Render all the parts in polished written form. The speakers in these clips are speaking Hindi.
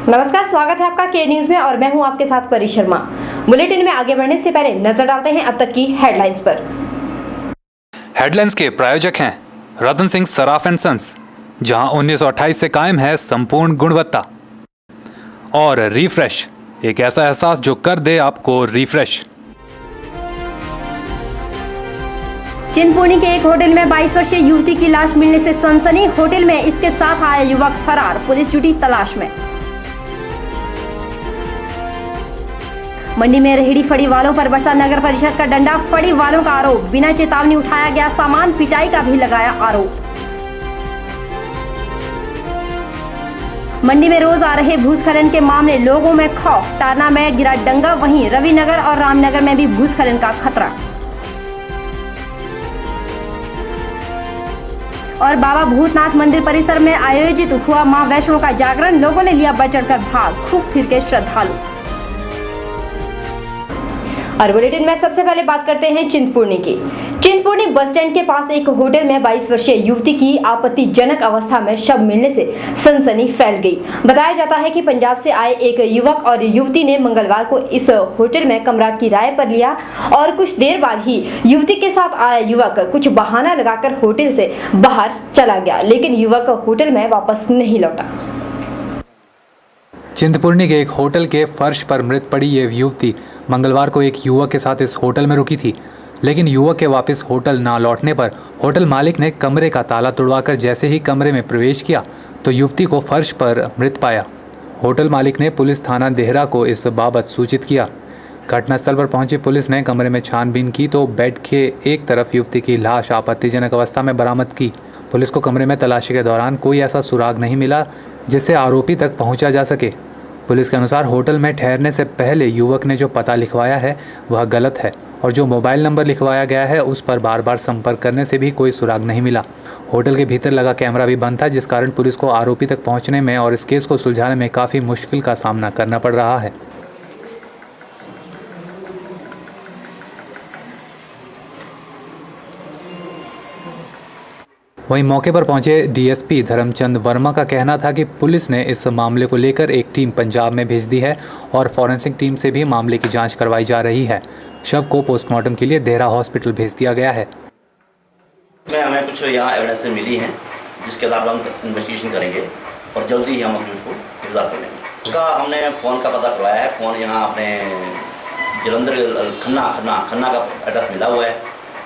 नमस्कार, स्वागत है आपका के न्यूज में और मैं हूं आपके साथ परी शर्मा। बुलेटिन में आगे बढ़ने से पहले नजर डालते हैं अब तक की हेडलाइंस पर। हेडलाइंस के प्रायोजक हैं रतन सिंह सराफ एंड सन्स, जहां 1928 से कायम है संपूर्ण गुणवत्ता, और रिफ्रेश, एक ऐसा एहसास जो कर दे आपको रिफ्रेश। चिंतपूर्णी के एक होटल में 22 वर्षीय युवती की लाश मिलने से सनसनी। होटल में इसके साथ आया युवक फरार, पुलिस जुटी तलाश में। मंडी में रेहड़ी फड़ी वालों पर बरसा नगर परिषद का डंडा, फड़ी वालों का आरोप, बिना चेतावनी उठाया गया सामान, पिटाई का भी लगाया आरोप। मंडी में रोज आ रहे भूस्खलन के मामले, लोगों में खौफ, टारना में गिरा डंगा, वहीं रविनगर और रामनगर में भी भूस्खलन का खतरा। और बाबा भूतनाथ मंदिर परिसर में आयोजित हुआ मां वैष्णो का जागरण, लोगों ने लिया बढ़ चढ़कर भाग, खूब थिर के श्रद्धालु। और बुलेटिन में सबसे पहले बात करते हैं चिंतपूर्णी की। चिंतपूर्णी बस स्टैंड के पास एक होटल में 22 वर्षीय युवती की आपत्तिजनक अवस्था में शव मिलने से सनसनी फैल गई। बताया जाता है कि पंजाब से आए एक युवक और युवती ने मंगलवार को इस होटल में कमरा किराए पर लिया और कुछ देर बाद ही युवती के साथ आया युवक कुछ बहाना लगाकर होटल से बाहर चला गया, लेकिन युवक होटल में वापस नहीं लौटा। चिंतपूर्णी के एक होटल के फर्श पर मृत पड़ी ये युवती मंगलवार को एक युवक के साथ इस होटल में रुकी थी, लेकिन युवक के वापस होटल ना लौटने पर होटल मालिक ने कमरे का ताला तुड़वाकर जैसे ही कमरे में प्रवेश किया तो युवती को फर्श पर मृत पाया। होटल मालिक ने पुलिस थाना देहरा को इस बाबत सूचित किया। घटनास्थल पर पहुंची पुलिस ने कमरे में छानबीन की तो बेड के एक तरफ युवती की लाश आपत्तिजनक अवस्था में बरामद की। पुलिस को कमरे में तलाशी के दौरान कोई ऐसा सुराग नहीं मिला जिससे आरोपी तक पहुंचा जा सके। पुलिस के अनुसार होटल में ठहरने से पहले युवक ने जो पता लिखवाया है वह गलत है और जो मोबाइल नंबर लिखवाया गया है उस पर बार बार संपर्क करने से भी कोई सुराग नहीं मिला। होटल के भीतर लगा कैमरा भी बंद था, जिस कारण पुलिस को आरोपी तक पहुंचने में और इस केस को सुलझाने में काफ़ी मुश्किल का सामना करना पड़ रहा है। वहीं मौके पर पहुंचे डीएसपी धर्मचंद वर्मा का कहना था कि पुलिस ने इस मामले को लेकर एक टीम पंजाब में भेज दी है और फॉरेंसिक टीम से भी मामले की जांच करवाई जा रही है। शव को पोस्टमार्टम के लिए देहरा हॉस्पिटल भेज दिया गया है। हमें कुछ यहाँ एविडेंस मिली हैं जिसके आधार पर हम इन्वेस्टिगेशन करेंगे और जल्दी ही हम उसको गिरफ्तार कर लेंगे। उसका हमने फ़ोन का पता करवाया है। फ़ोन यहाँ अपने जलंधर खन्ना का एड्रेस मिला हुआ है,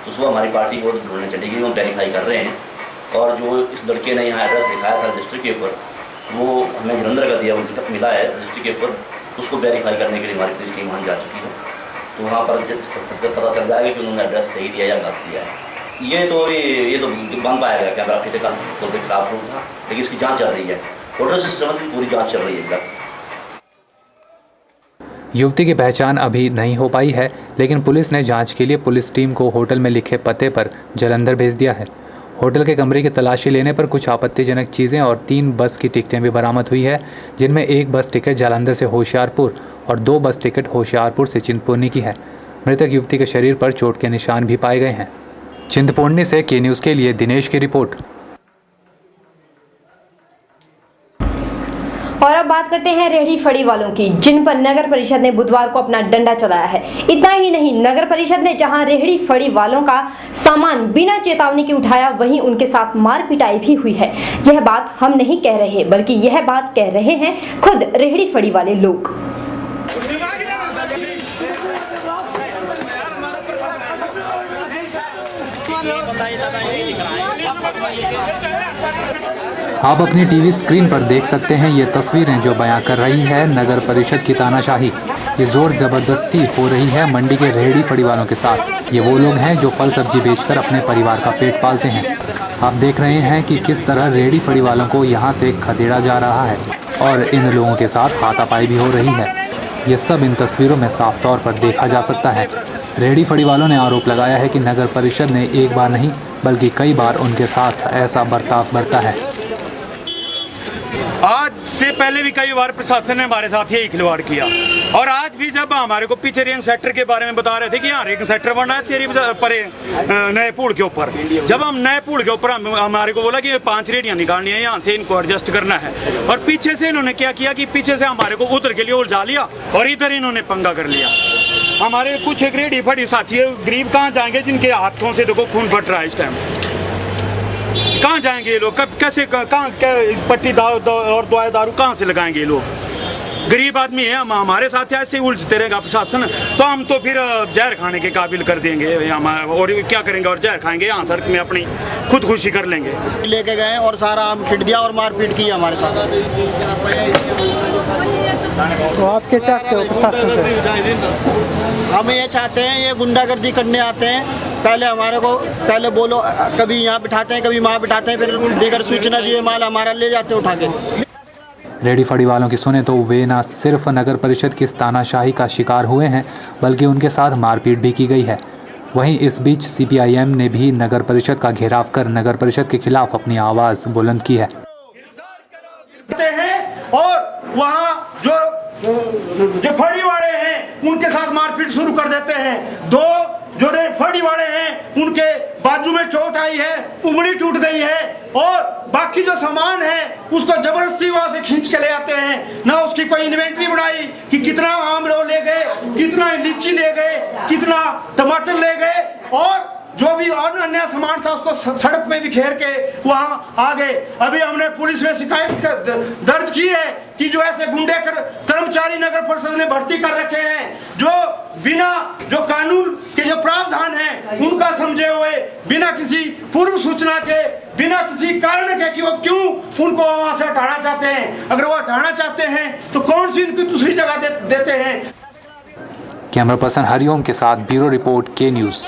तो सुबह हमारी पार्टी को ढूंढने चली गई, हम वेरीफाई कर रहे हैं। और जो इस लड़के ने यहाँ एड्रेस लिखाया था रजिस्ट्री के ऊपर, वो हमें जलंधर का दिया मिला है रजिस्ट्री के ऊपर, उसको वेरीफाई करने के लिए हमारी पुलिस टीम वहाँ जा चुकी है। तो वहाँ पर पता चल जाएगा कि उन्होंने एड्रेस सही दिया या गलत दिया है। ये तो बन पाया गया कैमरा फीते का तो खराब रूप था, लेकिन इसकी जाँच चल रही है। होटल से संबंधित पूरी जाँच चल रही है। युवती की पहचान अभी नहीं हो पाई है, लेकिन पुलिस ने जांच के लिए पुलिस टीम को होटल में लिखे पते पर जलंधर भेज दिया है। होटल के कमरे की तलाशी लेने पर कुछ आपत्तिजनक चीज़ें और 3 बस की टिकटें भी बरामद हुई है, जिनमें एक बस टिकट जालंधर से होशियारपुर और 2 बस टिकट होशियारपुर से चिंतपूर्णी की है। मृतक युवती के शरीर पर चोट के निशान भी पाए गए हैं। चिंतपूर्णी से के न्यूज़ के लिए दिनेश की रिपोर्ट। और अब बात करते हैं रेहड़ी फड़ी वालों की, जिन पर नगर परिषद ने बुधवार को अपना डंडा चलाया है। इतना ही नहीं, नगर परिषद ने जहां रेहड़ी फड़ी वालों का सामान बिना चेतावनी के उठाया, वहीं उनके साथ मार पिटाई भी हुई है। यह बात हम नहीं कह रहे, बल्कि यह बात कह रहे हैं खुद रेहड़ी फड़ी वाले लोग। आप अपनी टीवी स्क्रीन पर देख सकते हैं ये तस्वीरें जो बयां कर रही है नगर परिषद की तानाशाही। ये जोर जबरदस्ती हो रही है मंडी के रेहड़ी फड़ी वालों के साथ। ये वो लोग हैं जो फल सब्जी बेचकर अपने परिवार का पेट पालते हैं। आप देख रहे हैं कि किस तरह रेहड़ी फड़ी वालों को यहाँ से खदेड़ा जा रहा है और इन लोगों के साथ हाथापाई भी हो रही है। ये सब इन तस्वीरों में साफ तौर पर देखा जा सकता है। रेहड़ी फड़ी वालों ने आरोप लगाया है कि नगर परिषद ने एक बार नहीं बल्कि कई बार उनके साथ ऐसा बर्ताव बरता है। आज से पहले भी कई बार प्रशासन ने हमारे साथ यही खिलवाड़ किया, और आज भी जब हमारे को पीछे रिंग सेक्टर के बारे में बता रहे थे कि यहाँ रिंग सेक्टर बनना है शेरी परे नए पुल के ऊपर, जब हम नए पुल के ऊपर हमारे को बोला कि 5 रेडियाँ निकालनी है, यहाँ से इनको एडजस्ट करना है, और पीछे से इन्होंने क्या किया कि पीछे से हमारे को उधर के लिए उलझा लिया और इधर इन्होंने पंगा कर लिया। हमारे कुछ एक रेडी फड़ी साथी है, गरीब कहाँ जाएंगे जिनके हाथों से देखो खून फट रहा है इस टाइम, कहाँ जाएंगे ये लोग, कब कैसे कहाँ पट्टी और दवाई दारू कहाँ से लगाएंगे ये लोग, गरीब आदमी है। हम हमारे साथ ऐसे ही उलझते रहेगा प्रशासन तो हम तो फिर जहर खाने के काबिल कर देंगे और क्या करेंगे, और जहर खाएंगे यहाँ सड़क में अपनी खुदकुशी कर लेंगे। लेके गए और सारा आम खिट दिया और मारपीट की हमारे साथ। तो आप क्या चाहते हो प्रशासन से? हम ये चाहते हैं, ये गुंडागर्दी करने आते हैं, पहले हमारे को पहले बोलो, कभी यहाँ बिठाते हैं कभी वहाँ बिठाते हैं, फिर देकर सूचना दिए माल हमारा ले जाते हैं उठा के। रेडी फड़ी वालों की सुने तो वे न सिर्फ नगर परिषद की तानाशाही का शिकार हुए हैं बल्कि उनके साथ मारपीट भी की गई है। वहीं इस बीच CPIM ने भी नगर परिषद का घेराव कर नगर परिषद के खिलाफ अपनी आवाज़ बुलंद की है। और वहाँ जो फड़ी वाले हैं उनके साथ मारपीट शुरू कर देते हैं। दो जो फड़ी वाले हैं उनके बाजू में चोट आई है, उंगली टूट गई है, और बाकी जो सामान है उसको जबरदस्ती वहां से खींच के ले आते हैं। ना उसकी कोई इन्वेंटरी बनाई कि कितना आम लोग ले गए, कितना लीची ले गए, कितना टमाटर ले गए, और जो भी अन्य सामान था उसको सड़क पे बिखेर के वहां आ गए। अभी हमने पुलिस में शिकायत दर्ज की है कि जो ऐसे गुंडे कर्मचारी नगर परिषद ने भर्ती कर रखे हैं, जो बिना जो कानून के जो प्रावधान है उनका समझे हुए, बिना किसी पूर्व सूचना के, बिना किसी कारण के कि वो क्यों उनको वहां से हटाना चाहते हैं। अगर वो हटाना चाहते हैं तो कौन सी उनकी दूसरी जगह देते हैं। कैमरा पर्सन हरिओम के साथ ब्यूरो रिपोर्ट के न्यूज़।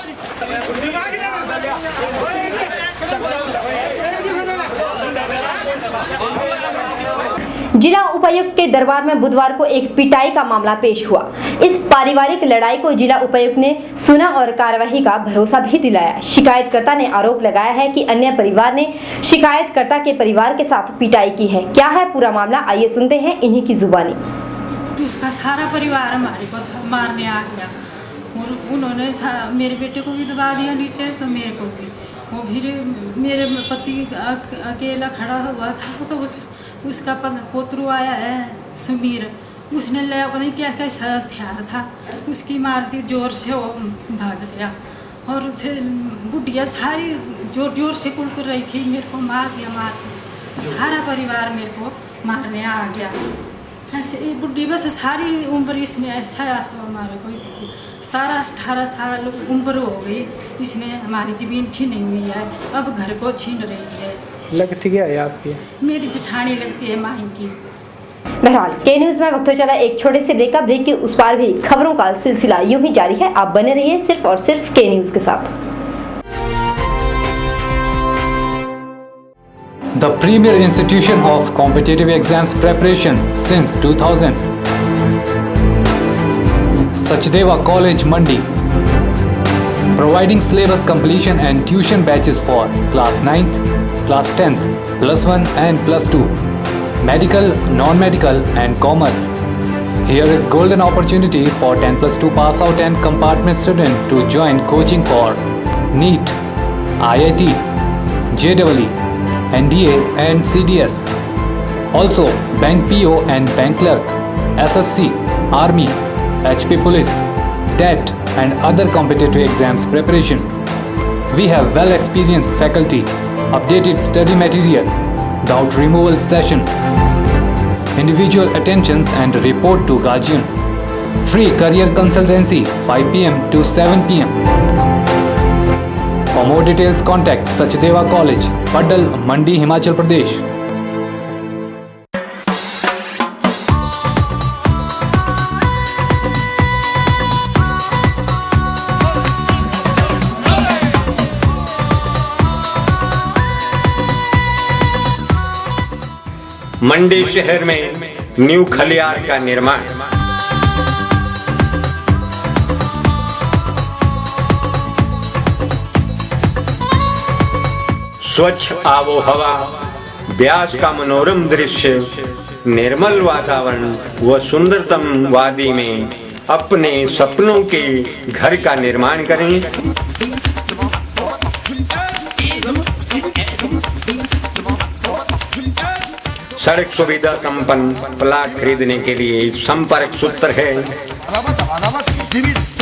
जिला उपायुक्त के दरबार में बुधवार को एक पिटाई का मामला पेश हुआ। इस पारिवारिक लड़ाई को जिला उपायुक्त ने सुना और कार्यवाही का भरोसा भी दिलाया। शिकायतकर्ता ने आरोप लगाया है कि अन्य परिवार ने शिकायतकर्ता के परिवार के साथ पिटाई की है। क्या है पूरा मामला, आइए सुनते हैं इन्हीं की जुबानी। उसका सारा परिवार हमारे को मारने आ गया और उन्होंने मेरे बेटे को भी दबा दिया नीचे, तो मेरे को भी। वो फिर मेरे पति अकेला खड़ा हुआ था, तो उसका पोतरू आया है समीर, उसने लिया पता नहीं क्या कैसा हथियार था, उसकी मार दी जोर से, वो भाग गया। और उसे बुढ़िया सारी जोर जोर से कुलकुल रही थी, मेरे को मार दिया, सारा परिवार मेरे को मारने आ गया। ऐसे बुढ़ी बस सारी उम्र इसने ऐसा हमारे को 17-18 साल उम्र हो गई, इसने हमारी ज़मीन छीनी हुई है, अब घर को छीन रही है। लगती क्या है आपकी? मेरी जेठानी लगती है माही की। बहरहाल के न्यूज में वक्त चला एक छोटे से ब्रेक के उस पार भी खबरों का सिलसिला यूं ही जारी है। आप बने रहिए सिर्फ और सिर्फ के न्यूज के साथ। The premier institution of competitive exams preparation since 2000. Sachdeva College Mandi, providing syllabus completion and tuition batches for class 9th, class 10th, plus 1 and plus 2, medical, non-medical and commerce. Here is golden opportunity for 10+2 pass out and compartment student to join coaching for NEET, IIT, JEE, NDA and CDS. Also bank PO and bank clerk, SSC, Army, HP Police, TET and other competitive exams preparation. We have well experienced faculty, updated study material, doubt removal session, individual attentions and report to guardian. Free career consultancy 5 PM to 7 PM. For more details contact Sachdeva College, Padal, Mandi, Himachal Pradesh. मंडी शहर में न्यू खलियार का निर्माण, स्वच्छ आबो हवा, ब्यास का मनोरम दृश्य, निर्मल वातावरण व सुंदरतम वादी में अपने सपनों के घर का निर्माण करें। सड़क सुविधा संपन्न प्लाट खरीदने के लिए संपर्क सूत्र है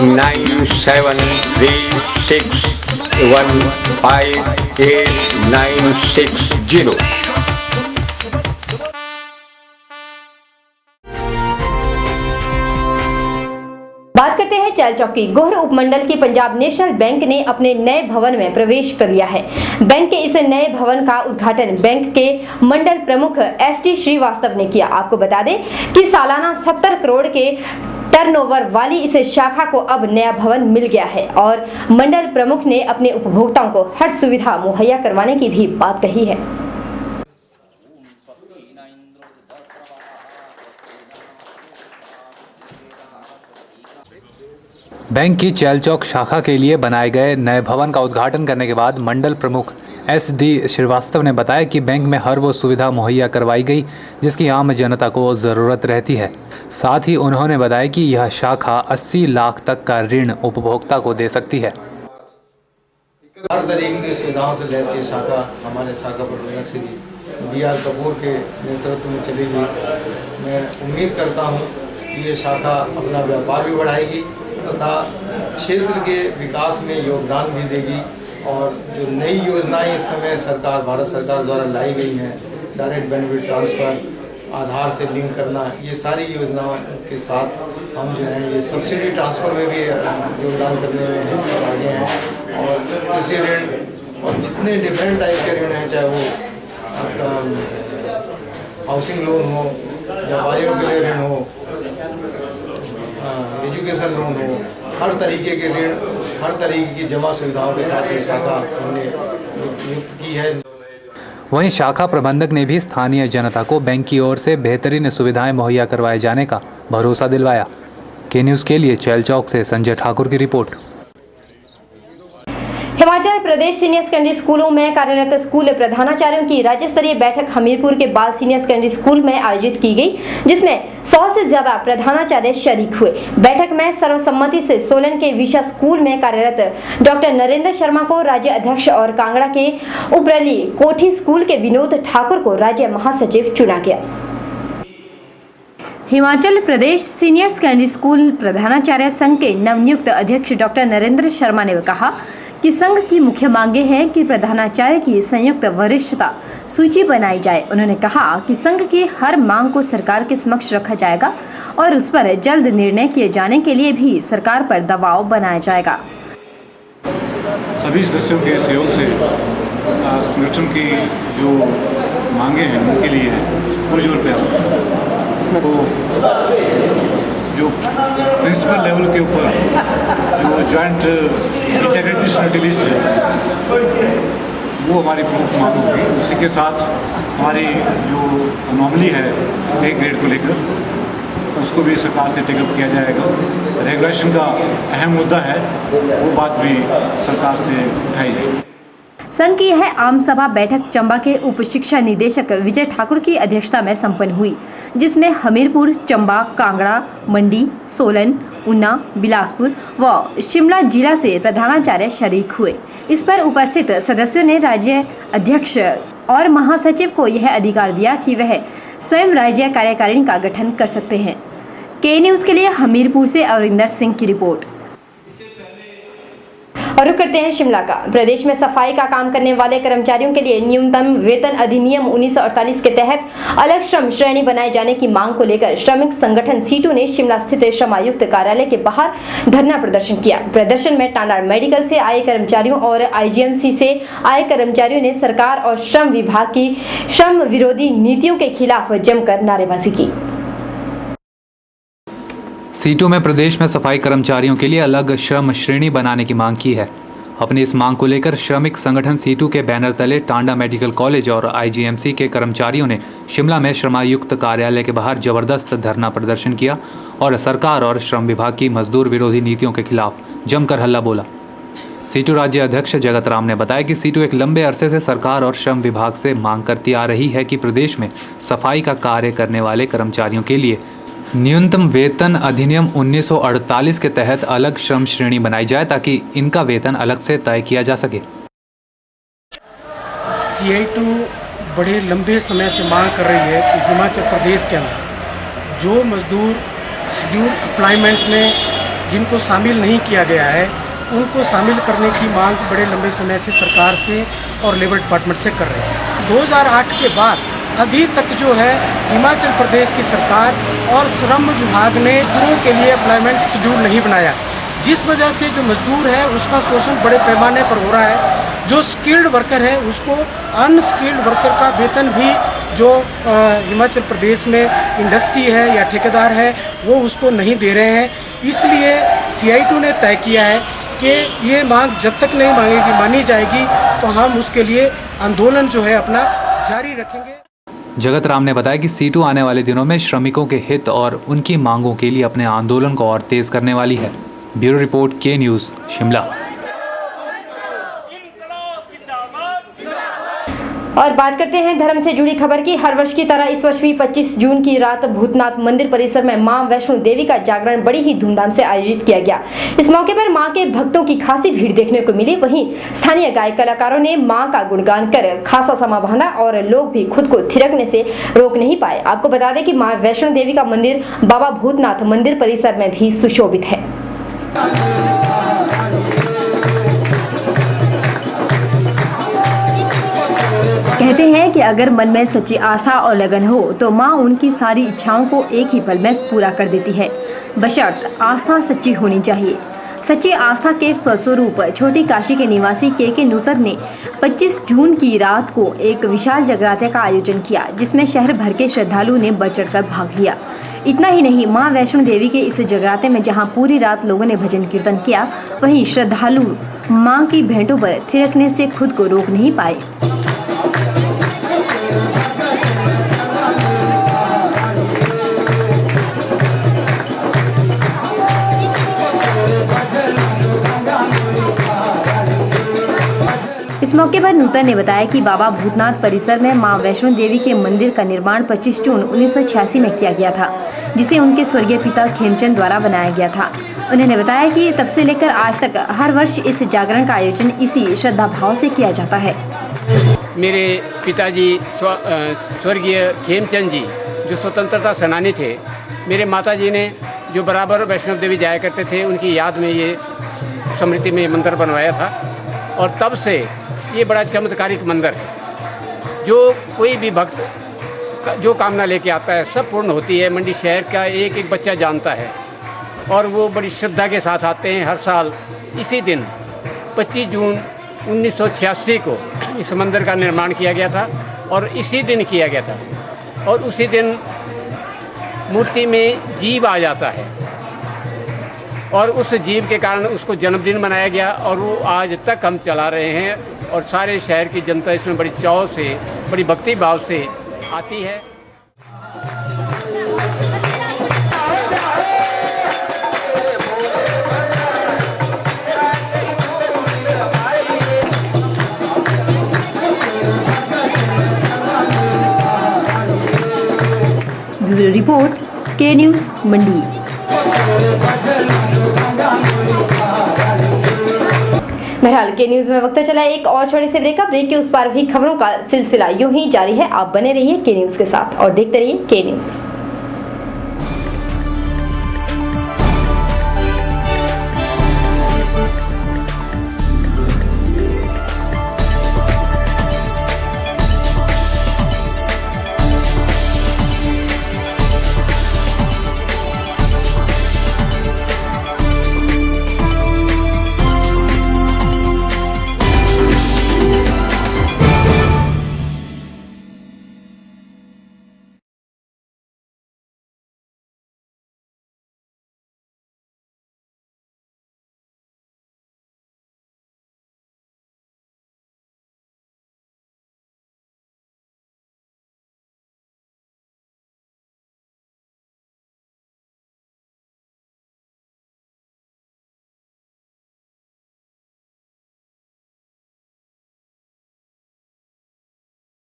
9736158960। बात करते हैं चैल चौक की। गोहर उपमंडल की पंजाब नेशनल बैंक ने अपने नए भवन में प्रवेश कर लिया है। बैंक के इस नए भवन का उद्घाटन बैंक के मंडल प्रमुख एसटी श्रीवास्तव ने किया। आपको बता दें कि सालाना 70 करोड़ के टर्नओवर वाली इस शाखा को अब नया भवन मिल गया है और मंडल प्रमुख ने अपने उपभोक्ताओं को हर सुविधा मुहैया करवाने की भी बात कही है। बैंक की चैल चौक शाखा के लिए बनाए गए नए भवन का उद्घाटन करने के बाद मंडल प्रमुख SD श्रीवास्तव ने बताया कि बैंक में हर वो सुविधा मुहैया करवाई गई जिसकी आम जनता को ज़रूरत रहती है। साथ ही उन्होंने बताया कि यह शाखा 80 लाख तक का ऋण उपभोक्ता को दे सकती है। हर तरीके की सुविधाओं से लैस ये शाखा हमारे शाखा प्रबंधक श्री BR कपूर के नेतृत्व में चली गई। मैं उम्मीद करता हूँ कि ये शाखा अपना व्यापार भी बढ़ाएगी तथा क्षेत्र के विकास में योगदान भी देगी और जो नई योजनाएं इस समय भारत सरकार द्वारा लाई गई हैं, डायरेक्ट बेनिफिट ट्रांसफ़र, आधार से लिंक करना, ये सारी योजनाओं के साथ हम जो है ये सब्सिडी ट्रांसफ़र में भी योगदान करने में हम आगे हैं। और कृषि ऋण और जितने डिफरेंट टाइप के ऋण हैं, चाहे वो आपका हाउसिंग लोन हो, व्यापारियों के लिए ऋण हो, एजुकेशन लोन हो, हर तरीके के ऋण, हर तरीके की जमा सुविधाओं के साथ ये शाखा हमने नियुक्त की है। वहीं शाखा प्रबंधक ने भी स्थानीय जनता को बैंक की ओर से बेहतरीन सुविधाएं मुहैया करवाए जाने का भरोसा दिलवाया। के न्यूज़ के लिए चैल चौक से संजय ठाकुर की report. Himachal Pradesh senior secondary स्कूलों में कार्यरत स्कूल प्रधानाचार्यों की राज्य स्तरीय बैठक हमीरपुर के बाल सीनियर सेकेंडरी स्कूल में आयोजित की गई, जिसमें 100 से ज्यादा प्रधानाचार्य शरीक हुए। बैठक में सर्वसम्मति से सोलन के विशा स्कूल में कार्यरत डॉक्टर नरेंद्र शर्मा को राज्य अध्यक्ष और कांगड़ा के उपरली कोठी स्कूल के विनोद ठाकुर को राज्य महासचिव चुना गया। Himachal Pradesh senior secondary school प्रधानाचार्य संघ के नवनियुक्त अध्यक्ष डॉक्टर नरेंद्र शर्मा ने कहा कि संघ की मुख्य मांगे हैं कि प्रधानाचार्य की संयुक्त वरिष्ठता सूची बनाई जाए। उन्होंने कहा कि संघ की हर मांग को सरकार के समक्ष रखा जाएगा और उस पर जल्द निर्णय किए जाने के लिए भी सरकार पर दबाव बनाया जाएगा। सभी सदस्यों के सहयोग से संगठन की जो मांगे हैं उनके लिए पुरजोर प्रयास तो जो प्रिंसिपल लेवल के ऊपर जो जॉइंट इंटीग्रेटेड लिस्ट है वो हमारी प्रमुख मांग होगी। उसी के साथ हमारी जो अनोमली है एक ग्रेड को लेकर उसको भी सरकार से टेकअप किया जाएगा। रेगुलेशन का अहम मुद्दा है, वो बात भी सरकार से उठाई जाएगी। संघ की यह आम सभा बैठक चंबा के उप शिक्षा निदेशक विजय ठाकुर की अध्यक्षता में संपन्न हुई, जिसमें हमीरपुर, चंबा, कांगड़ा, मंडी, सोलन, ऊना, बिलासपुर व शिमला जिला से प्रधानाचार्य शरीक हुए। इस पर उपस्थित सदस्यों ने राज्य अध्यक्ष और महासचिव को यह अधिकार दिया कि वह स्वयं राज्य कार्यकारिणी का गठन कर सकते हैं। के न्यूज़ के लिए हमीरपुर से अवरिंदर सिंह की रिपोर्ट। और रुक करते हैं शिमला का। प्रदेश में सफाई का काम करने वाले कर्मचारियों के लिए न्यूनतम वेतन अधिनियम 1948 के तहत अलग श्रम श्रेणी बनाए जाने की मांग को लेकर श्रमिक संगठन सीटू ने शिमला स्थित श्रम आयुक्त कार्यालय के बाहर धरना प्रदर्शन किया। प्रदर्शन में टांडा मेडिकल से आए कर्मचारियों और IGMC से आए कर्मचारियों ने सरकार और श्रम विभाग की श्रम विरोधी नीतियों के खिलाफ जमकर नारेबाजी की। सीटू में प्रदेश में सफाई कर्मचारियों के लिए अलग श्रम श्रेणी बनाने की मांग की है। अपनी इस मांग को लेकर श्रमिक संगठन सीटू के बैनर तले टांडा मेडिकल कॉलेज और IGMC के कर्मचारियों ने शिमला में श्रमायुक्त कार्यालय के बाहर जबरदस्त धरना प्रदर्शन किया और सरकार और श्रम विभाग की मजदूर विरोधी नीतियों के खिलाफ जमकर हल्ला बोला। सीटू राज्य अध्यक्ष जगत राम ने बताया कि सीटू एक लंबे अरसे से सरकार और श्रम विभाग से मांग करती आ रही है कि प्रदेश में सफाई का कार्य करने वाले कर्मचारियों के लिए न्यूनतम वेतन अधिनियम 1948 के तहत अलग श्रम श्रेणी बनाई जाए ताकि इनका वेतन अलग से तय किया जा सके। CI2 बड़े लंबे समय से मांग कर रही है कि हिमाचल प्रदेश के अंदर जो मजदूर शेड्यूल एम्प्लॉयमेंट में जिनको शामिल नहीं किया गया है उनको शामिल करने की मांग बड़े लंबे समय से सरकार से और लेबर डिपार्टमेंट से कर रहे हैं। 2008 के बाद अभी तक जो है हिमाचल प्रदेश की सरकार और श्रम विभाग ने मजदूरों के लिए एम्प्लॉयमेंट शेड्यूल नहीं बनाया, जिस वजह से जो मजदूर है उसका शोषण बड़े पैमाने पर हो रहा है। जो स्किल्ड वर्कर है उसको अनस्किल्ड वर्कर का वेतन भी जो हिमाचल प्रदेश में इंडस्ट्री है या ठेकेदार है वो उसको नहीं दे रहे हैं। इसलिए CI2 ने तय किया है कि ये मांग जब तक नहीं मानी जाएगी तो हम उसके लिए आंदोलन जो है अपना जारी रखेंगे। जगत राम ने बताया कि सीटू आने वाले दिनों में श्रमिकों के हित और उनकी मांगों के लिए अपने आंदोलन को और तेज करने वाली है। ब्यूरो रिपोर्ट के न्यूज़ शिमला। और बात करते हैं धर्म से जुड़ी खबर की। हर वर्ष की तरह इस वर्ष भी 25 जून की रात भूतनाथ मंदिर परिसर में मां वैष्णो देवी का जागरण बड़ी ही धूमधाम से आयोजित किया गया। इस मौके पर मां के भक्तों की खासी भीड़ देखने को मिली। वहीं स्थानीय गायक कलाकारों ने मां का गुणगान कर खासा समा बांधा और लोग भी खुद को थिरकने से रोक नहीं पाए। आपको बता दें कि मां वैष्णो देवी का मंदिर बाबा भूतनाथ मंदिर परिसर में भी सुशोभित है। कहते हैं कि अगर मन में सच्ची आस्था और लगन हो तो माँ उनकी सारी इच्छाओं को एक ही पल में पूरा कर देती है, बशर्त आस्था सच्ची होनी चाहिए। सच्ची आस्था के फलस्वरूप छोटी काशी के निवासी के नूतन ने 25 जून की रात को एक विशाल जगराते का आयोजन किया, जिसमें शहर भर के श्रद्धालुओं ने बढ़ चढ़कर भाग लिया। इतना ही नहीं, मां वैष्णो देवी के इस जगराते में जहां पूरी रात लोगों ने भजन कीर्तन किया, वहीं श्रद्धालु मां की भेंटों पर थिरकने से खुद को रोक नहीं पाए। इस मौके पर नूतन ने बताया कि बाबा भूतनाथ परिसर में मां वैष्णो देवी के मंदिर का निर्माण 25 जून 1986 में किया गया था, जिसे उनके स्वर्गीय पिता खेमचंद द्वारा बनाया गया था। उन्होंने बताया कि तब से लेकर आज तक हर वर्ष इस जागरण का आयोजन इसी श्रद्धा भाव से किया जाता है। मेरे पिताजी स्वर्गीय खेमचंद जी जो स्वतंत्रता सेनानी थे, मेरे माताजी ने जो बराबर वैष्णो देवी जाया करते थे, उनकी याद में ये स्मृति में मंदिर बनवाया था। और तब से ये बड़ा चमत्कारिक मंदिर है। जो कोई भी भक्त जो कामना लेके आता है सब पूर्ण होती है। मंडी शहर का एक एक बच्चा जानता है और वो बड़ी श्रद्धा के साथ आते हैं हर साल। इसी दिन 25 जून 1986 को इस मंदिर का निर्माण किया गया था और इसी दिन किया गया था। और उसी दिन मूर्ति में जीव आ जाता है और उस जीव के कारण उसको जन्मदिन मनाया गया और वो आज तक हम चला रहे हैं। और सारे शहर की जनता इसमें बड़ी चाव से, बड़ी भक्ति भाव से आती है। ब्यूरो रिपोर्ट के न्यूज़ मंडी। बहरहाल के न्यूज़ में वक्त चला एक और छोटे से ब्रेक। ब्रेक के उस पार भी खबरों का सिलसिला यूं ही जारी है। आप बने रहिए के न्यूज़ के साथ और देखते रहिए के न्यूज़।